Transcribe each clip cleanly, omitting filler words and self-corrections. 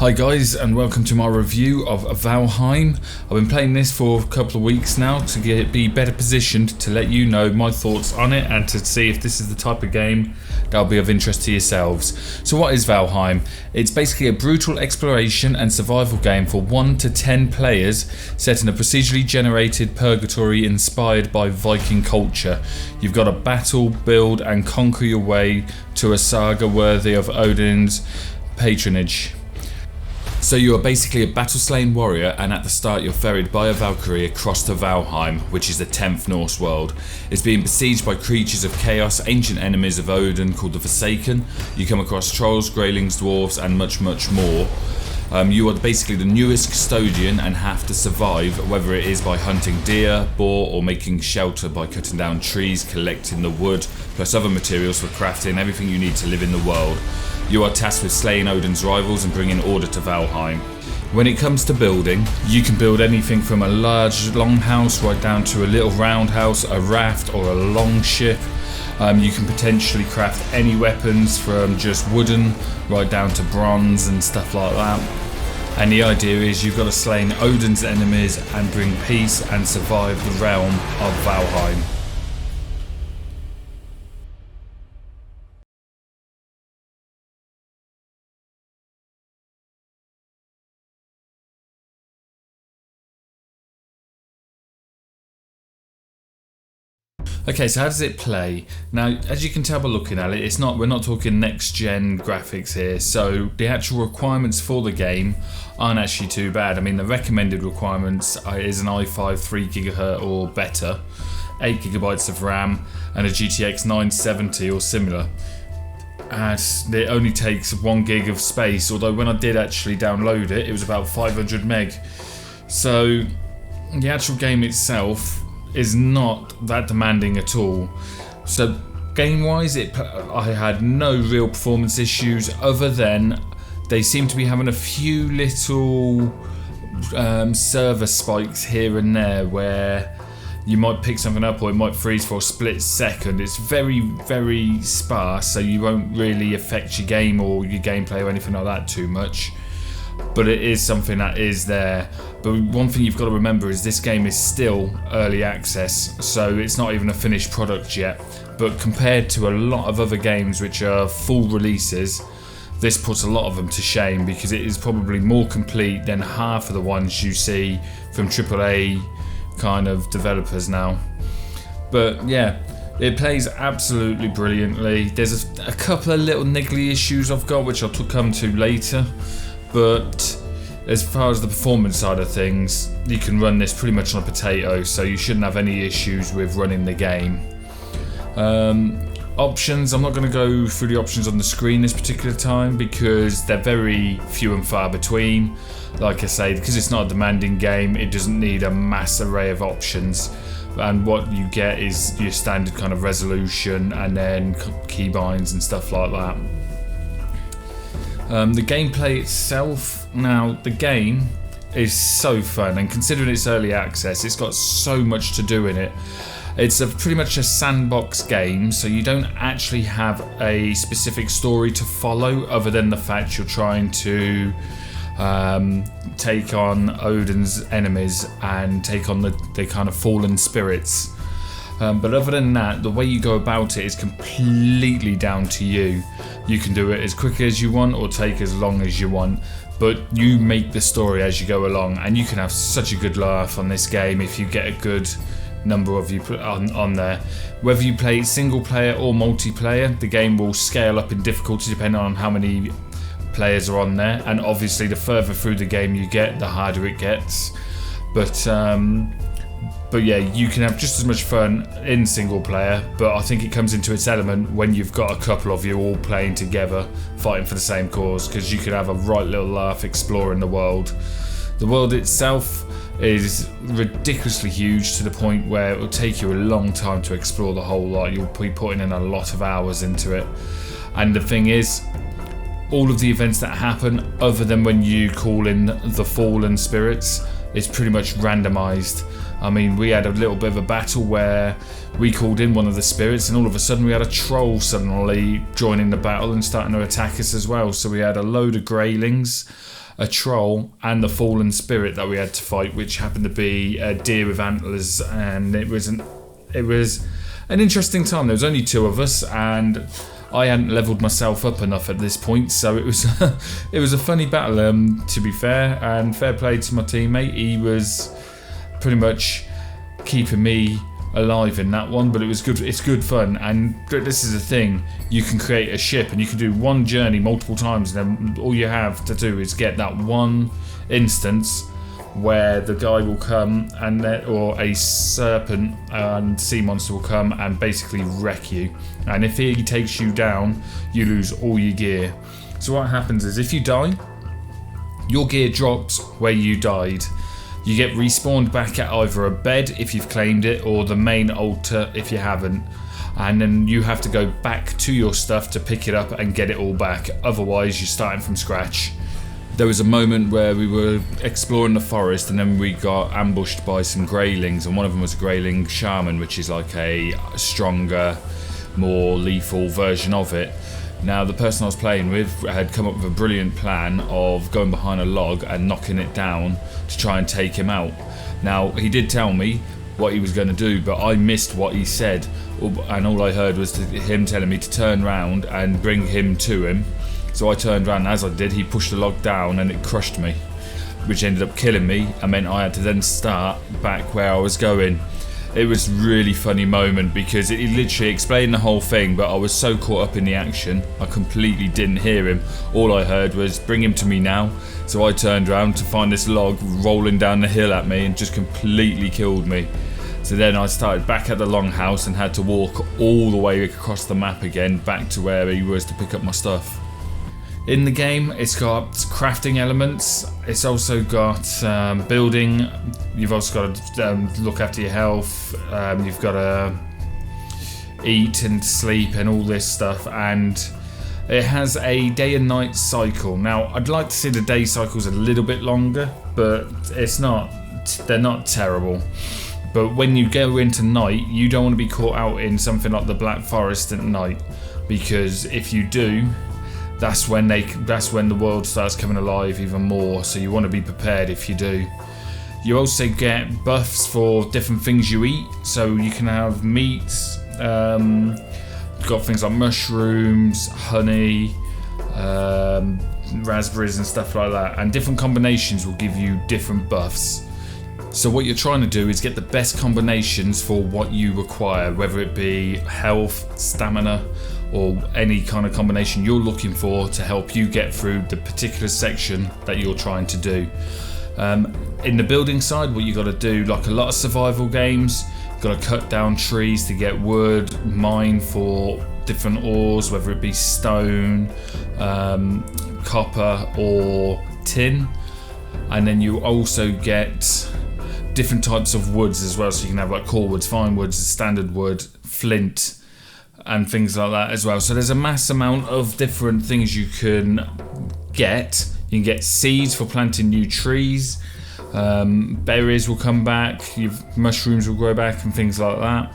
Hi guys, and welcome to my review of Valheim. I've been playing this for a couple of weeks now to be better positioned to let you know my thoughts on it and to see if this is the type of game that'll be of interest to yourselves. So what is Valheim? It's basically a brutal exploration and survival game for 1 to 10 players set in a procedurally generated purgatory inspired by Viking culture. You've got to battle, build and conquer your way to a saga worthy of Odin's patronage. So you are basically a battle-slain warrior, and at the start you're ferried by a Valkyrie across to Valheim, which is the 10th Norse world. It's being besieged by creatures of chaos, ancient enemies of Odin called the Forsaken. You come across trolls, greylings, dwarves and much more. You are basically the newest custodian and have to survive, whether it is by hunting deer, boar or making shelter by cutting down trees, collecting the wood, plus other materials for crafting, everything you need to live in the world. You are tasked with slaying Odin's rivals and bringing order to Valheim. When it comes to building, you can build anything from a large longhouse right down to a little roundhouse, a raft or a long ship. You can potentially craft any weapons from just wooden right down to bronze and stuff like that. And the idea is you've got to slay Odin's enemies and bring peace and survive the realm of Valheim. Okay, so how does it play? Now, as you can tell by looking at it, we're not talking next-gen graphics here, so the actual requirements for the game aren't actually too bad. I mean, the recommended requirements is an i5 3GHz or better, 8GB of RAM, and a GTX 970 or similar. And it only takes 1 gig of space, although when I did actually download it, it was about 500 meg. So, the actual game itself is not that demanding at all. So game wise I had no real performance issues other than they seem to be having a few little server spikes here and there where you might pick something up or it might freeze for a split second. It's very sparse, so you won't really affect your game or your gameplay or anything like that too much. But it is something that is there. But one thing you've got to remember is this game is still early access, so it's not even a finished product yet. But compared to a lot of other games which are full releases, this puts a lot of them to shame because it is probably more complete than half of the ones you see from AAA kind of developers now. But yeah, it plays absolutely brilliantly. There's a couple of little niggly issues I've got which I'll come to later. But as far as the performance side of things, you can run this pretty much on a potato, so you shouldn't have any issues with running the game. Options, I'm not going to go through the options on the screen this particular time because they're very few and far between. Like I say, because it's not a demanding game, it doesn't need a mass array of options. And what you get is your standard kind of resolution and then keybinds and stuff like that. The gameplay itself, now the game is so fun, and considering it's early access, it's got so much to do in it. It's pretty much a sandbox game, so you don't actually have a specific story to follow other than the fact you're trying to take on Odin's enemies and take on the kind of fallen spirits. But other than that, the way you go about it is completely down to you. You can do it as quick as you want or take as long as you want, but you make the story as you go along, and you can have such a good laugh on this game if you get a good number of you put on there. Whether you play single player or multiplayer, the game will scale up in difficulty depending on how many players are on there, and obviously the further through the game you get, the harder it gets. But yeah, you can have just as much fun in single player, but I think it comes into its element when you've got a couple of you all playing together, fighting for the same cause, because you can have a right little laugh exploring the world. The world itself is ridiculously huge to the point where it will take you a long time to explore the whole lot. You'll be putting in a lot of hours into it. And the thing is, all of the events that happen, other than when you call in the fallen spirits, is pretty much randomized. I mean, we had a little bit of a battle where we called in one of the spirits and all of a sudden we had a troll suddenly joining the battle and starting to attack us as well. So we had a load of greylings a troll, and the fallen spirit that we had to fight, which happened to be a deer with antlers, and it was an interesting time. There was only 2 of us, and I hadn't leveled myself up enough at this point, so it was it was a funny battle, to be fair, and fair play to my teammate. He was pretty much keeping me alive in that one, but it was good. It's good fun, and this is the thing: you can create a ship, and you can do one journey multiple times, and then all you have to do is get that one instance where the guy will come, and or a serpent and sea monster will come and basically wreck you. And if he takes you down, you lose all your gear. So what happens is, if you die, your gear drops where you died. You get respawned back at either a bed if you've claimed it, or the main altar if you haven't. And then you have to go back to your stuff to pick it up and get it all back. Otherwise, you're starting from scratch. There was a moment where we were exploring the forest, and then we got ambushed by some greylings, and one of them was a greyling shaman, which is like a stronger, more lethal version of it. Now, the person I was playing with had come up with a brilliant plan of going behind a log and knocking it down to try and take him out. Now, he did tell me what he was going to do, but I missed what he said, and all I heard was him telling me to turn round and bring him to him. So I turned around, and as I did, he pushed the log down and it crushed me, which ended up killing me, and meant I had to then start back where I was going. It was a really funny moment because it literally explained the whole thing, but I was so caught up in the action, I completely didn't hear him. All I heard was, "Bring him to me now." So I turned around to find this log rolling down the hill at me and just completely killed me. So then I started back at the longhouse and had to walk all the way across the map again, back to where he was to pick up my stuff. In the game, it's got crafting elements. It's also got building. You've also got to look after your health. You've got to eat and sleep and all this stuff. And it has a day and night cycle. Now, I'd like to see the day cycles a little bit longer, but it's not. They're not terrible. But when you go into night, you don't want to be caught out in something like the Black Forest at night, because if you do, that's when the world starts coming alive even more, so you want to be prepared if you do. You also get buffs for different things you eat, so you can have meats, got things like mushrooms, honey, raspberries and stuff like that, and different combinations will give you different buffs. So what you're trying to do is get the best combinations for what you require, whether it be health, stamina, or any kind of combination you're looking for to help you get through the particular section that you're trying to do. In the building side, what you got to do, like a lot of survival games, you've got to cut down trees to get wood, mine for different ores, whether it be stone, copper or tin, and then you also get different types of woods as well, so you can have like core woods, fine woods, standard wood, flint, and things like that as well. So there's a mass amount of different things you can get. You can get seeds for planting new trees, berries will come back, mushrooms will grow back and things like that.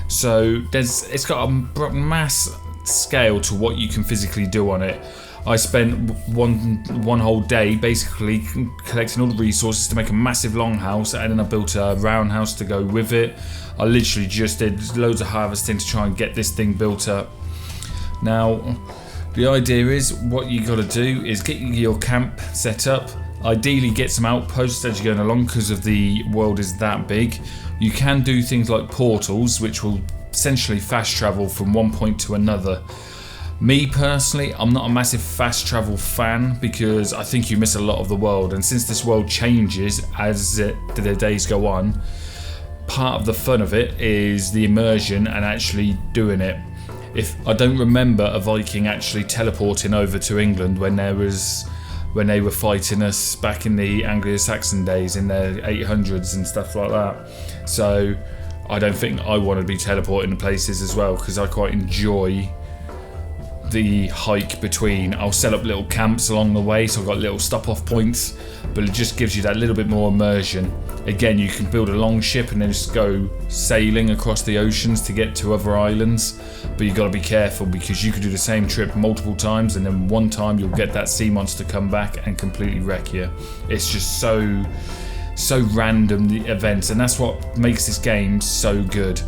So it's got a mass scale to what you can physically do on it. I spent one whole day basically collecting all the resources to make a massive longhouse, and then I built a roundhouse to go with it. I literally just did loads of harvesting to try and get this thing built up. Now, the idea is what you got to do is get your camp set up. Ideally get some outposts as you're going along, because of the world is that big. You can do things like portals, which will essentially fast travel from one point to another. Me personally, I'm not a massive fast travel fan because I think you miss a lot of the world, and since this world changes as the days go on, part of the fun of it is the immersion and actually doing it. If I don't remember a Viking actually teleporting over to England when they were fighting us back in the Anglo-Saxon days in their 800s and stuff like that. So I don't think I want to be teleporting to places as well, because I quite enjoy the hike between. I'll set up little camps along the way, so I've got little stop off points, but it just gives you that little bit more immersion. Again, you can build a long ship and then just go sailing across the oceans to get to other islands, but you've got to be careful because you could do the same trip multiple times and then one time you'll get that sea monster come back and completely wreck you. It's just so random, the events, and that's what makes this game so good.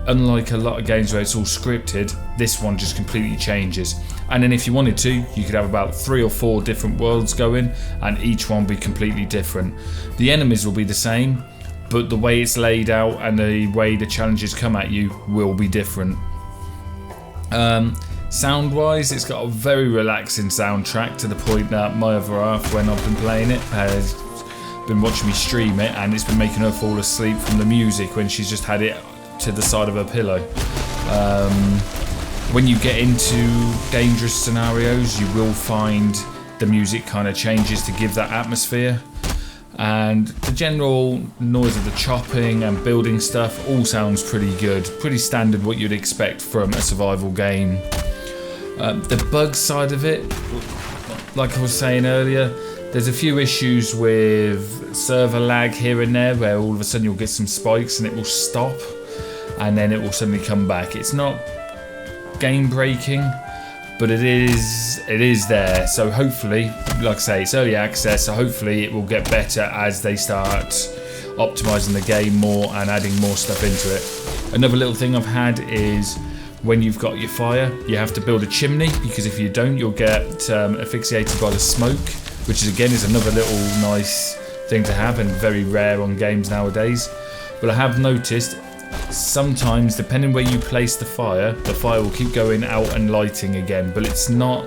Unlike a lot of games where it's all scripted, this one just completely changes. And then if you wanted to, you could have about 3 or 4 different worlds going, and each one be completely different. The enemies will be the same, but the way it's laid out and the way the challenges come at you will be different. Sound wise, it's got a very relaxing soundtrack, to the point that my other half, when I've been playing it, has been watching me stream it, and it's been making her fall asleep from the music when she's just had it to the side of her pillow. When you get into dangerous scenarios, you will find the music kind of changes to give that atmosphere, and the general noise of the chopping and building stuff all sounds pretty good, pretty standard what you'd expect from a survival game. The bug side of it, like I was saying earlier, there's a few issues with server lag here and there where all of a sudden you'll get some spikes and it will stop and then it will suddenly come back. It's not game breaking, but it is there. So hopefully, like I say, it's early access, so hopefully it will get better as they start optimizing the game more and adding more stuff into it. Another little thing I've had is when you've got your fire, you have to build a chimney, because if you don't, you'll get asphyxiated by the smoke, which is again is another little nice thing to have and very rare on games nowadays. But I have noticed sometimes, depending where you place the fire will keep going out and lighting again, but it's not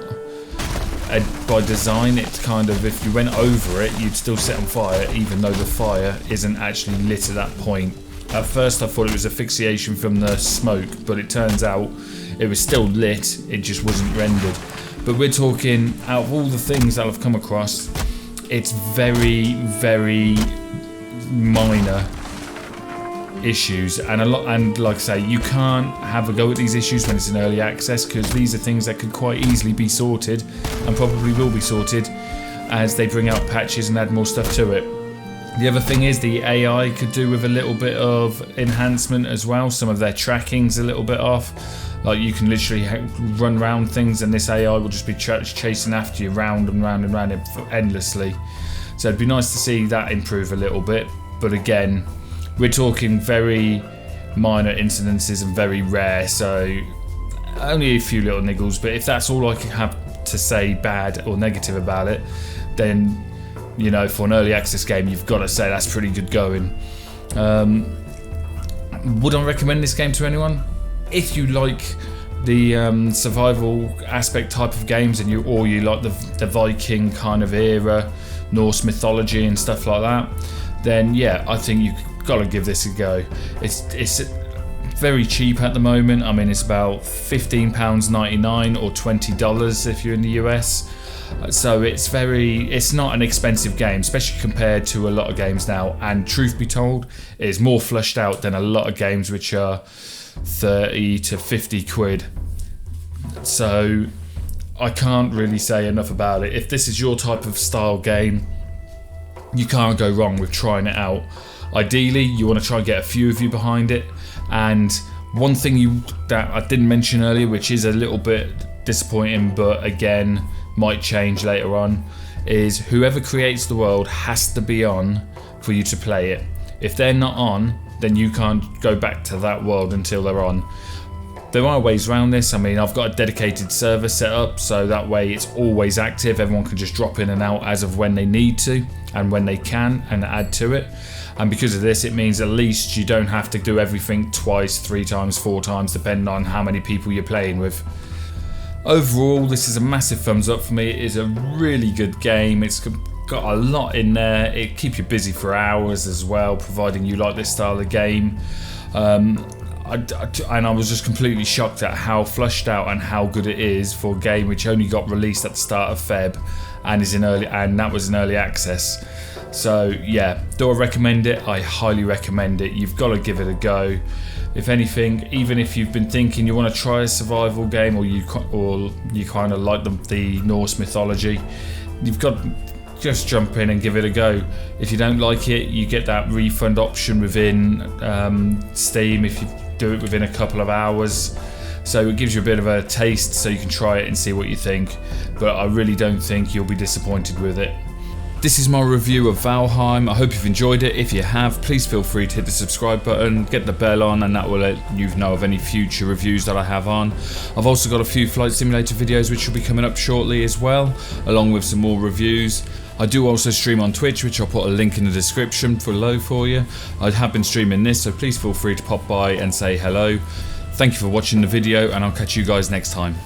by design. It's kind of, if you went over it, you'd still set on fire even though the fire isn't actually lit at that point. At first I thought it was asphyxiation from the smoke, but it turns out it was still lit, it just wasn't rendered. But we're talking, out of all the things that I've come across, it's very, very minor issues, and like I say, you can't have a go at these issues when it's in early access, because these are things that could quite easily be sorted, and probably will be sorted as they bring out patches and add more stuff to it. The other thing is the AI could do with a little bit of enhancement as well. Some of their tracking's a little bit off. Like, you can literally run around things and this AI will just be chasing after you round and round and round endlessly. So it'd be nice to see that improve a little bit, but again, we're talking very minor incidences and very rare, so only a few little niggles. But if that's all I can have to say bad or negative about it, then, you know, for an early access game, you've got to say that's pretty good going. Would I recommend this game to anyone? If you like the survival aspect type of games, and you like the Viking kind of era, Norse mythology and stuff like that, then yeah, I think you've got to give this a go. It's very cheap at the moment. I mean, it's about £15.99 or $20 if you're in the US. So it's not an expensive game, especially compared to a lot of games now. And truth be told, it is more flushed out than a lot of games which are 30 to 50 quid. So I can't really say enough about it. If this is your type of style game, you can't go wrong with trying it out. Ideally, you want to try and get a few of you behind it. And one thing that I didn't mention earlier, which is a little bit disappointing, but again might change later on, is whoever creates the world has to be on for you to play it. If they're not on, then you can't go back to that world until they're on. There are ways around this. I mean, I've got a dedicated server set up, so that way it's always active. Everyone can just drop in and out as of when they need to and when they can, and add to it. And because of this, it means at least you don't have to do everything twice, 3 times, 4 times, depending on how many people you're playing with. Overall, this is a massive thumbs up for me. It is a really good game. It's got a lot in there. It keeps you busy for hours as well, providing you like this style of game. And I was just completely shocked at how flushed out and how good it is for a game which only got released at the start of Feb, and that was in early access. So yeah, do I recommend it? I highly recommend it. You've got to give it a go. If anything, even if you've been thinking you want to try a survival game, or you kind of like the Norse mythology, you've got just jump in and give it a go. If you don't like it, you get that refund option within Steam if you do it within a couple of hours. So it gives you a bit of a taste so you can try it and see what you think. But I really don't think you'll be disappointed with it. This is my review of Valheim. I hope you've enjoyed it. If you have, please feel free to hit the subscribe button, get the bell on, and that will let you know of any future reviews that I have on. I've also got a few flight simulator videos which will be coming up shortly as well, along with some more reviews. I do also stream on Twitch, which I'll put a link in the description below for you. I have been streaming this, so please feel free to pop by and say hello. Thank you for watching the video, and I'll catch you guys next time.